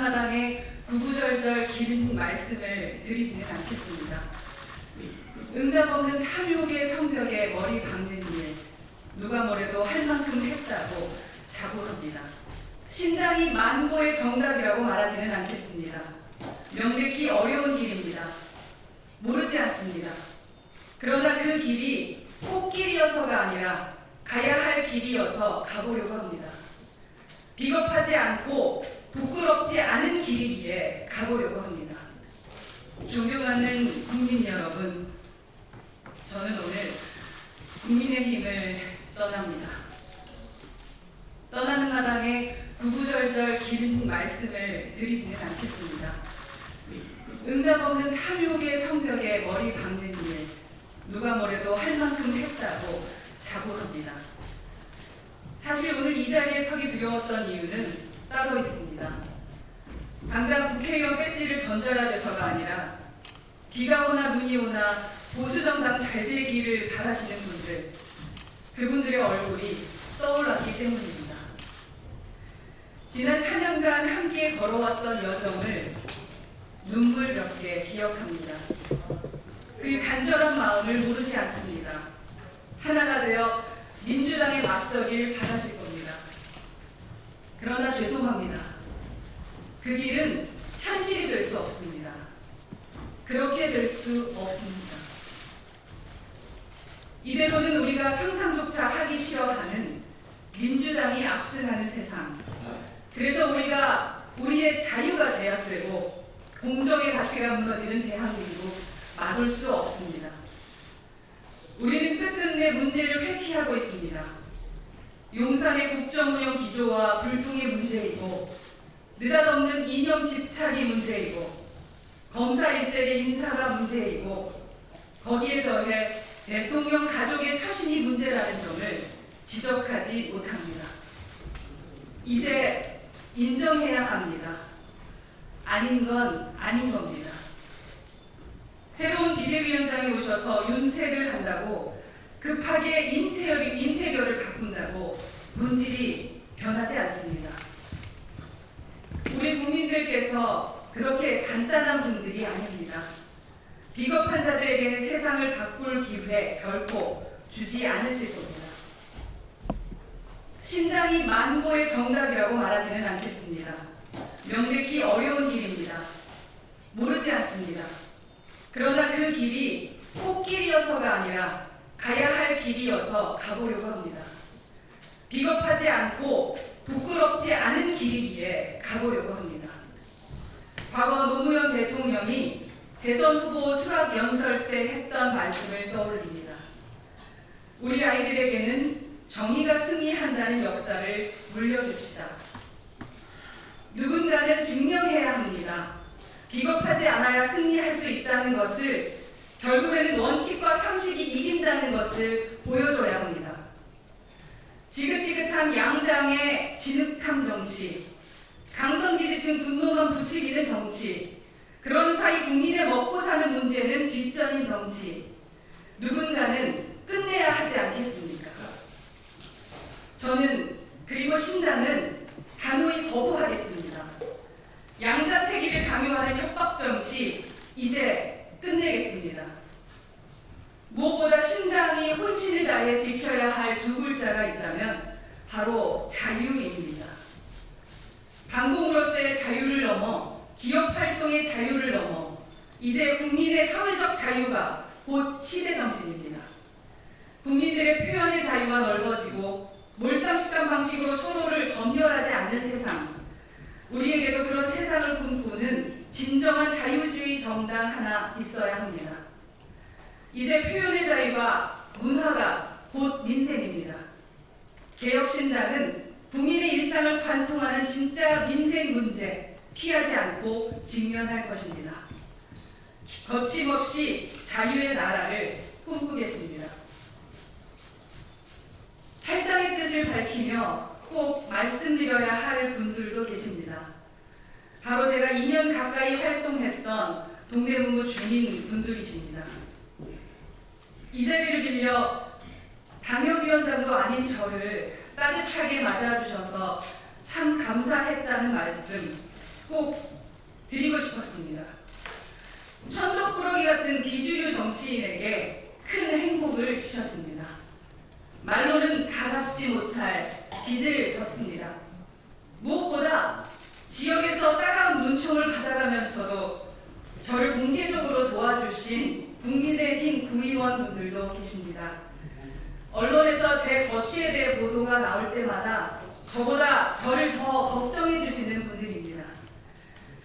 마당에 구구절절 긴 말씀을 드리지는 않겠습니다. 응답 없는 탐욕의 성벽에 머리 박는 일, 누가 뭐래도 할 만큼 했다고 자부합니다. 신당이 만고의 정답이라고 말하지는 않겠습니다. 명백히 어려운 길입니다. 모르지 않습니다. 그러나 그 길이 꽃길이어서가 아니라 가야 할 길이어서 가보려고 합니다. 비겁하지 않고 부끄럽지 않은 길이기에 가보려고 합니다. 존경하는 국민 여러분, 저는 오늘 국민의힘을 떠납니다. 떠나는 마당에 구구절절 긴 말씀을 드리지는 않겠습니다. 응답 없는 탐욕의 성벽에 머리 박는 일, 누가 뭐래도 할 만큼 했다고 자부합니다. 사실 오늘 이 자리에 서기 두려웠던 이유는 따로 있습니다. 당장 국회의원 배지를 던져야 돼서가 아니라 비가 오나 눈이 오나 보수정당 잘 되기를 바라시는 분들, 그분들의 얼굴이 떠올랐기 때문입니다. 지난 4년간 함께 걸어왔던 여정을 눈물겹게 기억합니다. 그 간절한 마음을 모르지 않습니다. 하나가 되어 민주당에 맞서길 바라실 겁니다. 그러나 죄송합니다. 그 길은 현실이 될 수 없습니다. 그렇게 될 수 없습니다. 이대로는 우리가 상상조차 하기 싫어하는 민주당이 압승하는 세상, 그래서 우리가 우리의 자유가 제약되고 공정의 가치가 무너지는 대한민국 막을 수 없습니다. 우리는 끝끝내 문제를 회피하고 있습니다. 용산의 국정운영 기조와 불통의 문제이고, 느닷없는 이념 집착이 문제이고, 검사 일색의 인사가 문제이고, 거기에 더해 대통령 가족의 처신이 문제라는 점을 지적하지 못합니다. 이제 인정해야 합니다. 아닌 건 아닌 겁니다. 새로운 비대위원장이 오셔서 윤세를 한다고 급하게 인테리어를 바꾼다고 본질이 변하지 않습니다. 우리 국민들께서 그렇게 간단한 분들이 아닙니다. 비겁한 자들에게는 세상을 바꿀 기회 결코 주지 않으실 겁니다. 신당이 만고의 정답이라고 말하지는 않겠습니다. 명백히 어려운 길입니다. 모르지 않습니다. 그러나 그 길이 꽃길이어서가 아니라 가야 할 길이어서 가보려고 합니다. 비겁하지 않고 부끄럽지 않은 길이기에 가보려고 합니다. 과거 노무현 대통령이 대선 후보 수락 연설 때 했던 말씀을 떠올립니다. 우리 아이들에게는 정의가 승리한다는 역사를 물려줍시다. 누군가는 증명해야 합니다. 비겁하지 않아야 승리할 수 있다는 것을, 결국에는 원칙과 상식이 이긴다는 것을 보여줘야 합니다. 지긋지긋한 양당의 진흙탕 정치, 강성지지층 분노만 부추기는 정치, 그런 사이 국민의 먹고 사는 문제는 뒷전인 정치, 누군가는 끝내야 하지 않겠습니까? 저는, 그리고 신당은 단호히 거부하겠습니다. 양자택일을 강요하는 협박 정치, 이제 끝내겠습니다. 무엇보다 신당이 혼신을 다해 지켜야 할 두 글자가 있다면 바로 자유입니다. 방공으로서의 자유를 넘어 기업 활동의 자유를 넘어 이제 국민의 사회적 자유가 곧 시대 정신입니다. 국민들의 표현의 자유가 넓어지고 몰상식당 방식으로 서로를 검열하지 않는 세상, 우리에게도 그런 세상을 꿈꾸는 진정한 자유주의 정당 하나 있어야 합니다. 이제 표현의 자유가 문화가 곧 민생입니다. 개혁신당은 국민의 일상을 관통하는 진짜 민생 문제 피하지 않고 직면할 것입니다. 거침없이 자유의 나라를 꿈꾸겠습니다. 탈당의 뜻을 밝히며 꼭 말씀드려야 할 분들도 계십니다. 바로 제가 2년 가까이 활동했던 동대문구 주민 분들이십니다. 이 자리를 빌려 당협위원장도 아닌 저를 따뜻하게 맞아주셔서 참 감사했다는 말씀 꼭 드리고 싶었습니다. 천덕꾸러기 같은 비주류 정치인에게 큰 행복을 주셨습니다. 말로는 다 갚지 못할 빚을 졌습니다. 무엇보다 지역에서 따가운 눈총을 받아가면서도 저를 공개적으로 도와주신 국민의힘 구의원분들도 계십니다. 언론에서 제 거취에 대해 보도가 나올 때마다 저보다 저를 더 걱정해 주시는 분들입니다.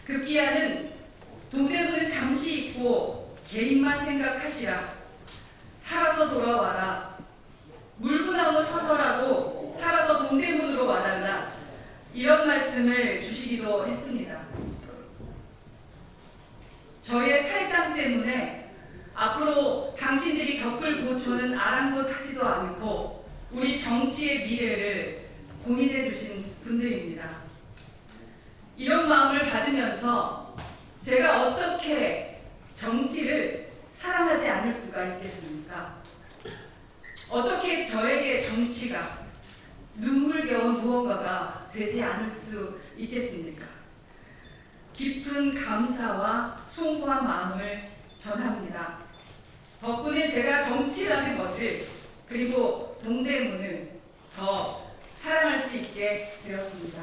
급기야는 동대문은 잠시 잊고 개인만 생각하시라. 살아서 돌아와라. 물구나무 서서라도 살아서 동대문으로 와달라. 이런 말씀을 주시기도 했습니다. 저의 탈당 때문에 앞으로 당신들이 겪을 고초는 아랑곳하지도 않고 우리 정치의 미래를 고민해 주신 분들입니다. 이런 마음을 받으면서 제가 어떻게 정치를 사랑하지 않을 수가 있겠습니까? 어떻게 저에게 정치가 눈물겨운 무언가가 되지 않을 수 있겠습니까? 깊은 감사와 송구한 마음을 전합니다. 덕분에 제가 정치라는 것을 그리고 동대문을 더 사랑할 수 있게 되었습니다.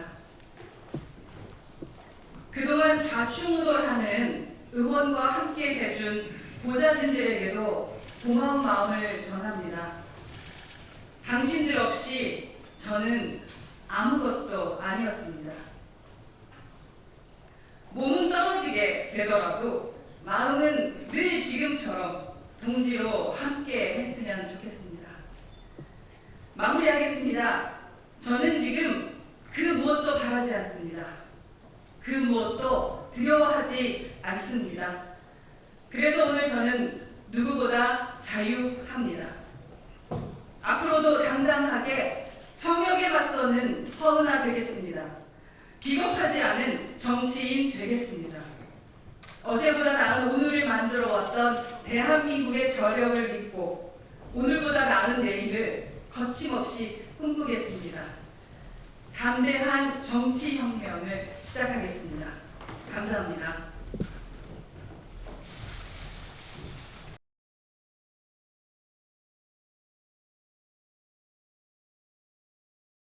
그동안 좌충우돌하는 의원과 함께 해준 보좌진들에게도 고마운 마음을 전합니다. 당신들 없이 저는 아무것도 아니었습니다. 몸은 떨어지게 되더라도 마음은 늘 지금처럼 동지로 함께 했으면 좋겠습니다. 마무리하겠습니다. 저는 지금 그 무엇도 바라지 않습니다. 그 무엇도 두려워하지 않습니다. 그래서 오늘 저는 누구보다 자유합니다. 앞으로도 당당하게 성역에 맞서는 허은아 되겠습니다. 비겁하지 않은 정치인 되겠습니다. 어제보다 나은 오늘을 만들어 왔던 대한민국의 저력을 믿고 오늘보다 나은 내일을 거침없이 꿈꾸겠습니다. 담대한 정치혁명을 시작하겠습니다. 감사합니다.